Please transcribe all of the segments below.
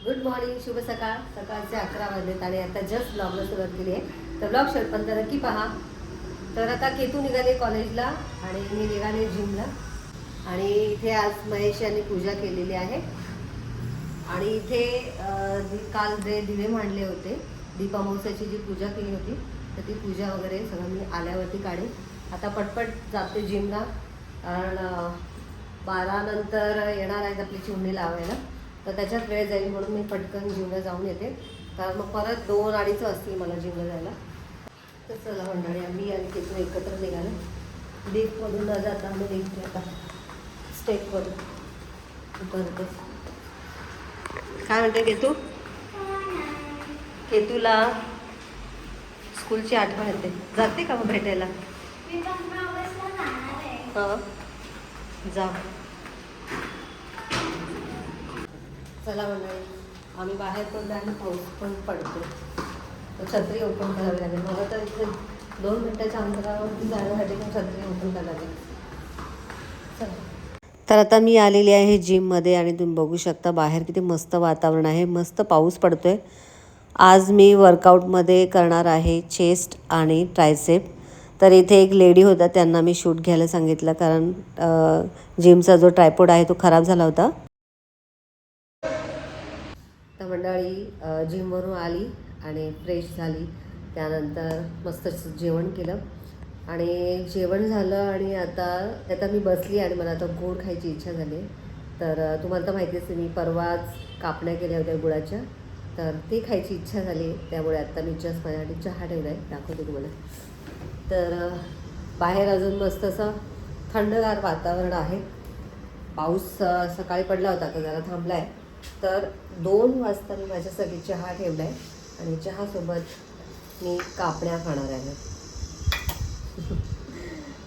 Good morning, शुभ सकाळ. सकाळचे 11 वाजलेत आणि आता जस्ट ब्लॉगला सुरुवात केली आहे. तर ब्लॉग शेवटपर्यंत नक्की पहा. तर आता केतू निघाले कॉलेजला आणि मी निघाले जिमला. आणि इथे आज महेश यांनी पूजा केलेली आहे. आणि इथे काल जे दिवे मांडले होते, दीपामावस्याची जी पूजा केली होती, तर ती पूजा वगैरे सगळं मी आल्यावरती काढेन. आता पटपट जाते जिमला, कारण 12 नंतर येणार आहेत आपली चिमणी लावायला. तर त्याच्यात वेळ जाईल म्हणून मी पटकन जिमला जाऊन येते, कारण मग परत 2-2:30 वाजतील मला जिमला जायला. तर चला मंडळी, आम्ही आणि केतू एकत्र निघाले. लिफ्टमधून न जाता आम्ही निघते आता स्टेपवरून करते. काय म्हणते केतू? केतूला स्कूलची आठवण येते. जाते का मग भेटायला? हां, जा. चला मंडळी, आम्ही बाहेर पडलो आणि पाऊस पण पडतो, तर छत्री ओपन करावी लागेल मला. तर इथे 2 मिनिटाच्या अंतरावरती जाण्यासाठी पण छत्री ओपन करावी लागेल. चला. तर आता मी आलेली आहे जिममध्ये आणि तुम्ही बघू शकता बाहेर किती मस्त वातावरण आहे, मस्त पाऊस पडतो आहे. आज मी वर्कआउटमध्ये करणार आहे चेस्ट आणि ट्रायसेप. तर इथे एक लेडी होता, त्यांना मी शूट घ्यायला सांगितलं, कारण जिमचा जो ट्रायपॉड आहे तो खराब झाला होता. तर मंडळी जिमवरून आली आणि फ्रेश झाली. त्यानंतर मस्त जेवण केलं आणि जेवण झालं आणि आता मी बसली आणि मला आता गोड खायची इच्छा झाली. तर तुम्हाला तर माहितीच आहे, मी परवाच कापण्या केल्या होत्या गुळाच्या, तर ती खायची इच्छा झाली. त्यामुळे आत्ता मी जस्ट माझ्यासाठी चहा ठेवला आहे, दाखवते तुम्हाला. तर बाहेर अजून मस्त असं थंडगार वातावरण आहे. पाऊस सकाळी पडला होता, आता जरा थांबला आहे. तर 2 वाजता मी माझ्यासाठी चहा ठेवला आहे आणि चहासोबत मी कापण्या खाणार आहे.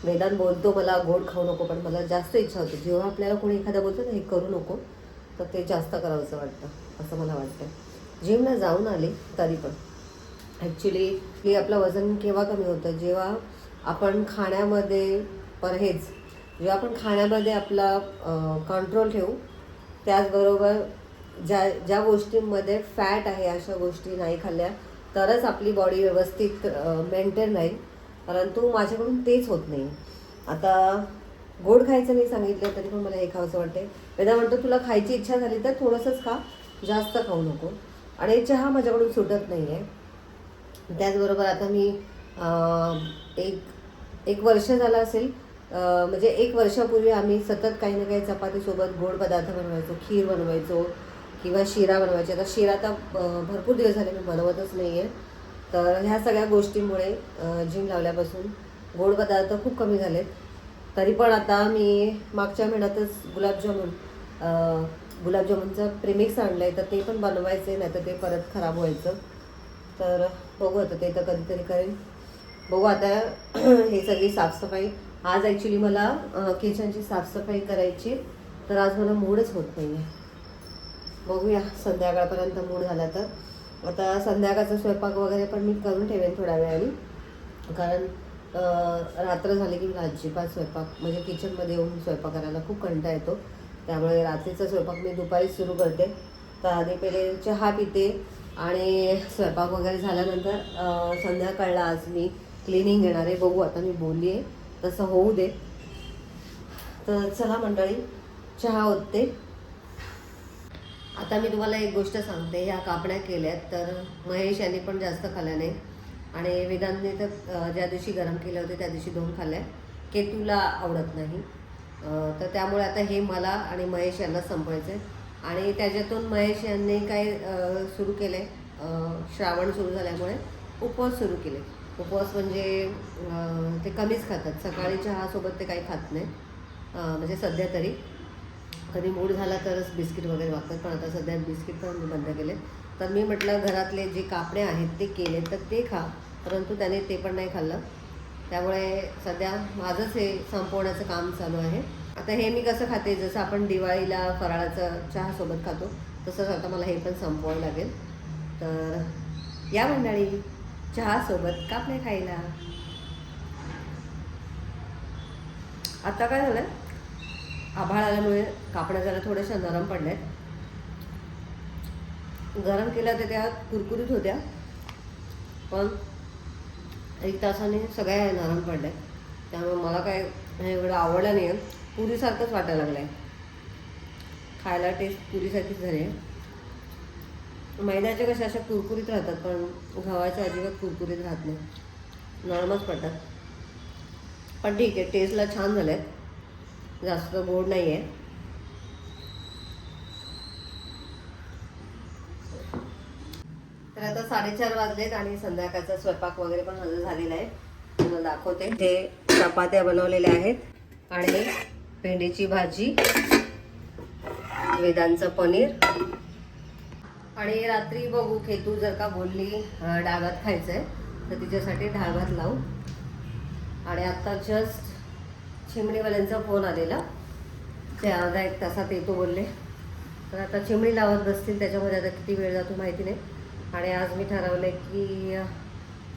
वेदांत बोलतो मला गोड खाऊ नको, पण मला जास्त इच्छा होती. जेव्हा आपल्याला कोणी एखादा बोलतो ना हे करू नको, तर ते जास्त करावंसं वाटतं, असं मला वाटतं. जिमला जाऊन आले तरी पण ॲक्च्युली आपलं वजन केव्हा कमी होतं, जेव्हा आपण खाण्यामध्ये परहेज, जेव्हा आपण खाण्यामध्ये आपला कंट्रोल ठेवू. त्याचबरोबर ज्या गोष्टींमध्ये फॅट आहे अशा गोष्टी नाही खाल्ल्या तरच आपली बॉडी व्यवस्थित मेंटेन राहील. परंतु माझ्याकडून तेच होत नाही. आता गोड खायचं नाही सांगितलं तरी पण मला हे खावंसं वाटते. वेदा म्हणतो तुला खायची इच्छा झाली तर थोडंसंच खा, जास्त खाऊ नको. आणि चहा माझ्याकडून सुटत नाही आहे. त्याचबरोबर आता मी एक वर्ष झालं असेल, म्हणजे 1 वर्षापूर्वी आम्ही सतत काही ना काही चपातीसोबत गोड पदार्थ बनवायचो, खीर बनवायचो किंवा शिरा बनवायचे. आता शिरा आता भरपूर दिवस झाले मी बनवतच नाही आहे. तर ह्या सगळ्या गोष्टींमुळे जिम लावल्यापासून गोड पदार्थ खूप कमी झालेत. तरी पण आता मी मागच्या महिन्यातच गुलाबजामुनचं प्रेमिक्स आणलं आहे, तर ते पण बनवायचे, नाही तर ते परत खराब व्हायचं. तर बघू आता, ते तर कधीतरी करेन. बघू आता. हे सगळी साफसफाई आज ॲक्च्युली मला किचनची साफसफाई करायची, तर आज मला मूडच होत नाही आहे. बघूया संध्याकाळपर्यंत मूड झाला तर. आता संध्याकाळचा स्वयंपाक वगैरे पण मी करून ठेवेन थोड्या वेळाने, कारण रात्र झाली की मला अजिबात स्वयंपाक म्हणजे किचनमध्ये येऊन स्वयंपाक करायला खूप कंटाळा येतो. त्यामुळे रात्रीचा स्वयंपाक मी दुपारीच सुरू करते. तर आधी पहिले चहा पिते आणि स्वयंपाक वगैरे झाल्यानंतर संध्याकाळला आज मी क्लिनिंग घेणार आहे. बघू आता, मी बोलली आहे तसं होऊ दे. तर चला मंडळी, चहा ओतते. आता मी तुम्हाला एक गोष्ट सांगते. ह्या कापण्या केल्यात तर महेश यांनी पण जास्त खाल्ल्या नाही आणि वेदांतने तर ज्या दिवशी गरम केले होते त्या दिवशी 2 खाल्ल्या. केतूला आवडत नाही. तर त्यामुळे आता हे मला आणि महेश यांना संपवायचं आहे. आणि त्याच्यातून महेश यांनी काय सुरू केलं आहे, श्रावण सुरू झाल्यामुळे उपवास सुरू केले. उपवास म्हणजे ते कमीच खातात. सकाळी चहासोबत ते काही खात नाही, म्हणजे सध्या तरी. कधी मूड झाला तरच बिस्किट वगैरे वागतात, पण आता सध्या बिस्किट पण मी बंद केले. तर मी म्हटलं घरातले जे कापणे आहेत ते केले तर ते खा, परंतु त्याने ते पण नाही खाल्लं. त्यामुळे सध्या माझंच हे संपवण्याचं काम चालू आहे. आता हे मी कसं खाते, जसं आपण दिवाळीला फराळाचं चहासोबत खातो तसंच आता मला हे पण संपवावं लागेल. तर या मंडळी चहासोबत कापणे खायला. आता काय झालं, आभाळ आल्यामुळे कापड्या जरा थोड्याशा नरम पडल्यात. गरम केल्या होत्या त्या कुरकुरीत होत्या, पण 1 तासाने सगळ्या नरम पडल्या. त्यामुळे मला काय हे एवढं आवडलं नाही आहे. पुरीसारखंच वाटायला लागलं आहे, खायला टेस्ट पुरीसारखीच झाली आहे. मैद्याच्या कशा अशा कुरकुरीत राहतात, पण गव्हाच्या अजिबात कुरकुरीत राहत नाही, नरमच पडतात. पण ठीक आहे, टेस्टला छान झाले आहेत, जास्त गोड नाही आहे. तर आता 4:30 वाजलेत आणि संध्याकाळचा स्वयंपाक वगैरे पण हजर झालेला आहे. तुम्हाला दाखवते. ते चपात्या बनवलेल्या आहेत आणि भेंडीची भाजी, वेदांचं पनीर. आणि रात्री बघू, केतू जर का बोलली डाळ भात खायचं आहे तर तिच्यासाठी डाळ भात लावू. आणि आत्ता जस्ट चिमणीवाल्यांचा फोन आलेला, ते अर्धा 1 तासात येतो बोलले. तर आता चिमणी लावत बसतील, त्याच्यामध्ये आता किती वेळ जातो माहिती नाही. आणि आज मी ठरवलं की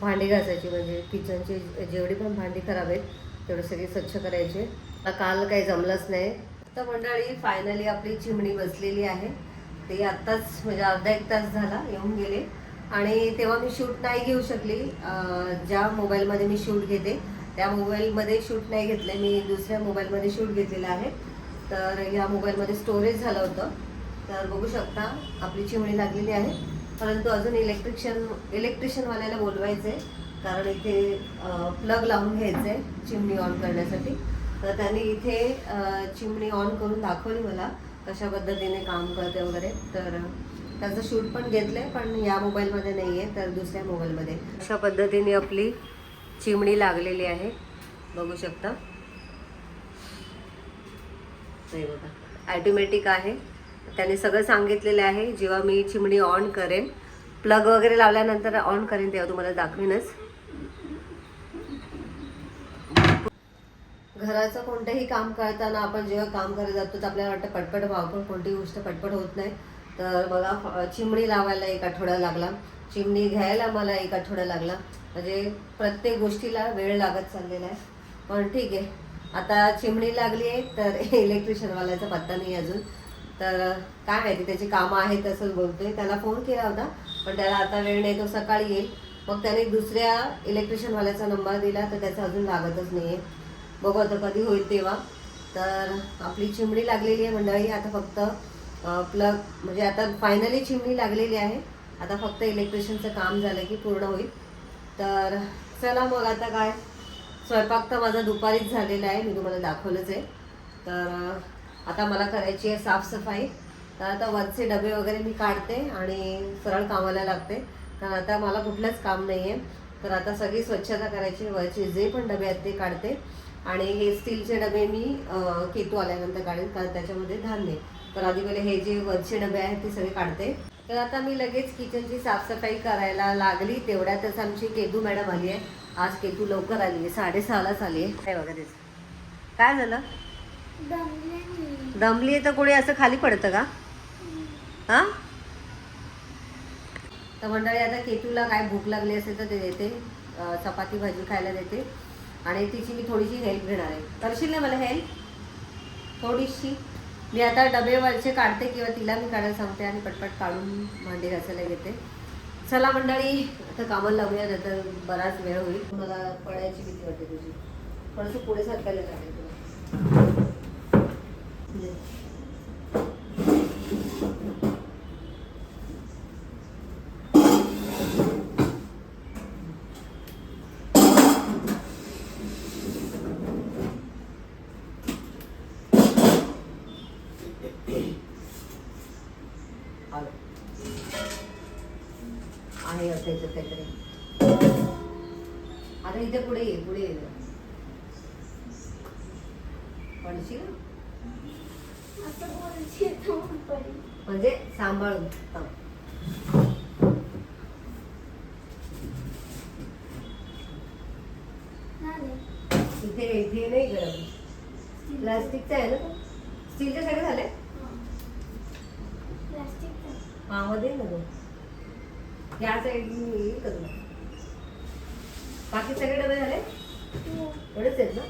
भांडी घासायची, म्हणजे किचनची जेवढी पण भांडी खराब आहेत तेवढी सगळी स्वच्छ करायची. काल काही जमलंच नाही. तर मंडळी फायनली आपली चिमणी बसलेली आहे. ते आत्ताच म्हणजे अर्धा 1 तास झाला येऊन गेले. आणि तेव्हा मी शूट नाही घेऊ शकली. ज्या मोबाईलमध्ये मी शूट घेते त्या मोबाईलमध्ये शूट नाही घेतले, मी दुसऱ्या मोबाईलमध्ये शूट घेतलेलं आहे. तर या मोबाईलमध्ये स्टोरेज झालं होतं. तर बघू शकता आपली चिमणी लागलेली आहे. परंतु अजून इलेक्ट्रिशियनवाल्याला बोलवायचं आहे, कारण इथे प्लग लावून घ्यायचं आहे चिमणी ऑन करण्यासाठी. तर त्यांनी इथे चिमणी ऑन करून दाखवली मला कशा पद्धतीने काम करते वगैरे. तर त्याचं शूट पण घेतलं आहे, पण या मोबाईलमध्ये नाही आहे, तर दुसऱ्या मोबाईलमध्ये. अशा पद्धतीने आपली चिमणी लागलेली आहे, बघू शकता. नाही बघा, ॲटोमॅटिक आहे. त्याने सगळं सांगितलेलं आहे. जेव्हा मी चिमणी ऑन करेन, प्लग वगैरे लावल्यानंतर ऑन करेन, तेव्हा तुम्हाला दाखवेनच. घराचं कोणतंही काम करताना आपण जेव्हा काम करत जातो तर आपल्याला वाटतं पटपट व्हावं, पण कोणतीही गोष्ट पटपट होत नाही. तर बघा, चिमणी लावायला 1 आठवडा लागला, चिमणी घ्यायला मला 1 आठवडा लागला. म्हणजे प्रत्येक गोष्टीला वेळ लागत चाललेला आहे. पण ठीक आहे, आता चिमणी लागली आहे तर इलेक्ट्रिशियनवाल्याचा पत्ता नाही अजून. तर काय माहिती, त्याची कामं आहेत असं बोलतोय. त्याला फोन केला होता, पण त्याला आता वेळ नाही, तो सकाळी येईल. मग त्याने दुसऱ्या इलेक्ट्रिशियनवाल्याचा नंबर दिला, तर त्याचा अजून लागतच नाही आहे. बघू आता कधी होईल तेव्हा. तर आपली चिमणी लागलेली आहे मंडळी. आता फक्त प्लग, म्हणजे आता फायनली चिमणी लागलेली आहे. आता फक्त इलेक्ट्रिशियनचं काम झालं की पूर्ण होईल. तर चला मग आता काय, स्वयंपाक तर माझा दुपारीच झालेला आहे, मी तुम्हाला दाखवलंच आहे. तर आता मला करायची आहे साफसफाई. तर आता वरचे डबे वगैरे मी काढते आणि सरळ कामाला लागते, कारण आता मला कुठलंच काम नाही आहे. तर आता सगळी स्वच्छता करायची, वरचे जे पण डबे आहेत ते काढते. आणि हे स्टीलचे डबे मी केतू आल्यानंतर काढेन, कारण त्याच्यामध्ये धान्य. तर आधी पहिले हे जे वरचे डबे आहेत ते सगळे काढते. तर आता मी लगेच किचनची साफसफाई करायला लागली. तेवढ्यातच आमची केतू मॅडम आली आहे. आज केतू लवकर आली आहे, 6:30लाच आली आहे. काय वगैरे काय झालं, दमली आहे तर कोणी असं खाली पडतं का? हां, तर मंडळी आता केतूला काय भूक लागली असेल तर ते देते, चपाती भाजी खायला देते. आणि तिची मी थोडीशी हेल्प घेणार आहे. करशील ना मला हेल्प थोडीशी? मी आता डबेवरचे काढते किंवा तिला मी काढायला सांगते आणि पटपट काढून भांडी घासायला घेते. चला मंडळी, आता कामाला लागूया, तर बराच वेळ होईल. मला पडायची भीती वाटते तुझी, थोडंसं पुढे सरकायला लागेल तुला. आहे असायचं काहीतरी. आता इथे पुढे ये, पुढे ये, पडशील म्हणजे सांभाळून. इथे इथे नाही गरम, प्लास्टिकचं आहे ना तो. स्टीलचे सगळे झाले हा मध्ये ना तो, या साईड येईल का तुला? बाकी सगळे डबे झाले एवढेच आहेत ना?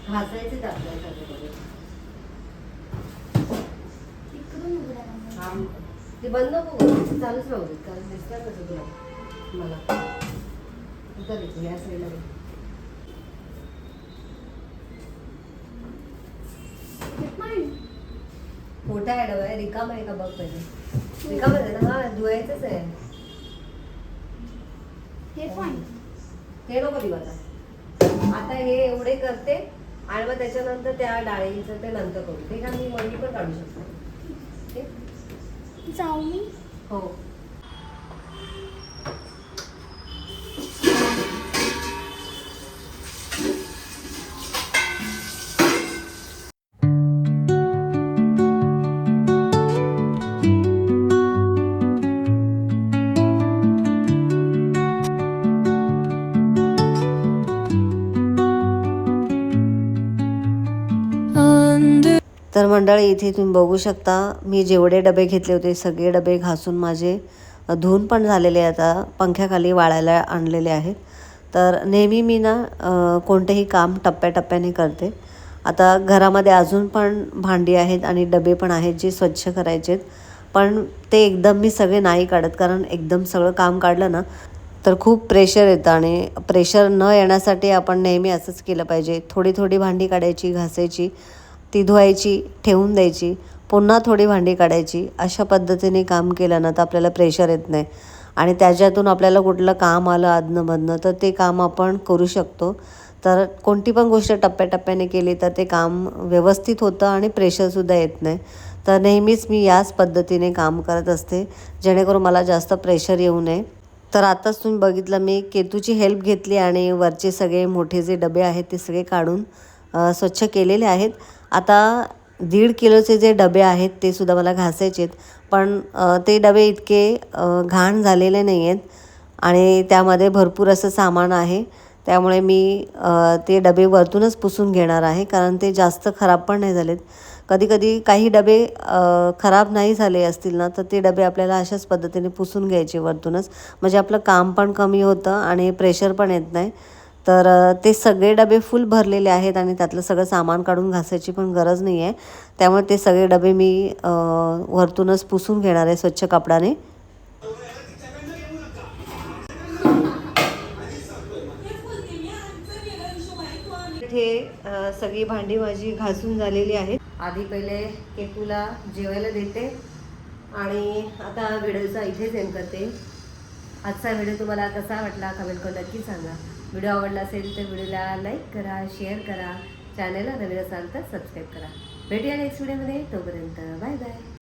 घासायचे आपल्यासाठी. ते बंद नको चालूच राहू दे कारण दिसतात कसं तुला मला उतर या साईडला मोठा आहे डबा आहे रिकाम आहे का बघ पहिले रिकाम आहे ना. हा धुवायचंच आहे हे नको दिवस आता हे एवढे करते आणि मग त्याच्यानंतर त्या डाळींचं ते नंतर करू ते का मी मम्मी पण काढू शकते जाऊ मी हो. तर मंडळी इथे तुम्ही बघू शकता मी जेवढे डबे घेतले होते सगळे डबे घासून माझे धुवून पण झालेले आता पंख्याखाली वाळायला आणलेले आहेत. तर नेहमी मी ना कोणतेही काम टप्प्याटप्प्याने करते. आता घरामध्ये अजून पण भांडी आहेत आणि डबे पण आहेत जे स्वच्छ करायचे आहेत पण ते एकदम मी सगळे नाही काढत कारण एकदम सगळं काम काढलं ना तर खूप प्रेशर येतं आणि प्रेशर न येण्यासाठी आपण नेहमी असंच केलं पाहिजे. थोडी थोडी भांडी काढायची घासायची ती धुवायची ठेवून द्यायची पुन्हा थोडी भांडी काढायची अशा पद्धतीने काम केलं ना तर आपल्याला प्रेशर येत नाही आणि त्याच्यातून आपल्याला कुठलं काम आलं अधनंमधनं तर ते काम आपण करू शकतो. तर कोणती पण गोष्ट टप्प्याटप्प्याने केली तर ते काम व्यवस्थित होतं आणि प्रेशरसुद्धा येत नाही. तर नेहमीच मी याच पद्धतीने काम करत असते जेणेकरून मला जास्त प्रेशर येऊ नये. तर आताच तुम्ही बघितलं मी केतूची हेल्प घेतली आणि वरचे सगळे मोठे जे डबे आहेत ते सगळे काढून स्वच्छ केलेले आहेत. आता 1.5 किलोचे जे डबे आहेत ते सुद्धा मला घासायचे आहेत पण ते डबे इतके घाण झालेले नाही आहेत आणि त्यामध्ये भरपूर असं सामान आहे त्यामुळे मी ते डबे वरतूनच पुसून घेणार आहे कारण ते जास्त खराब पण नाही झालेत. कधी कधी काही डबे खराब नाही झाले असतील ना तर ते डबे आपल्याला अशाच पद्धतीने पुसून घ्यायचे वरतूनच म्हणजे आपलं काम पण कमी होतं आणि प्रेशर पण येत नाही. तर ते सगळे डबे फुल भरलेले आहेत आणि त्यातलं सगळं सामान काढून घासायची पण गरज नाही आहे त्यामुळे ते सगळे डबे मी वरतूनच पुसून घेणार आहे स्वच्छ कपडाने. इथे सगळी भांडी माझी घासून झालेली आहेत. आधी पहिले केतूला जेवायला देते आणि आता व्हिडिओचा इथेच एंड करते. आजचा व्हिडिओ तुम्हाला कसा वाटला कमेंट करून नक्की सांगा. व्हिडिओ आवडला असेल तर व्हिडिओला लाईक करा शेअर करा चॅनलला नवीन असाल तर सबस्क्राईब करा. भेटूया नेक्स्ट व्हिडिओमध्ये तोपर्यंत बाय बाय.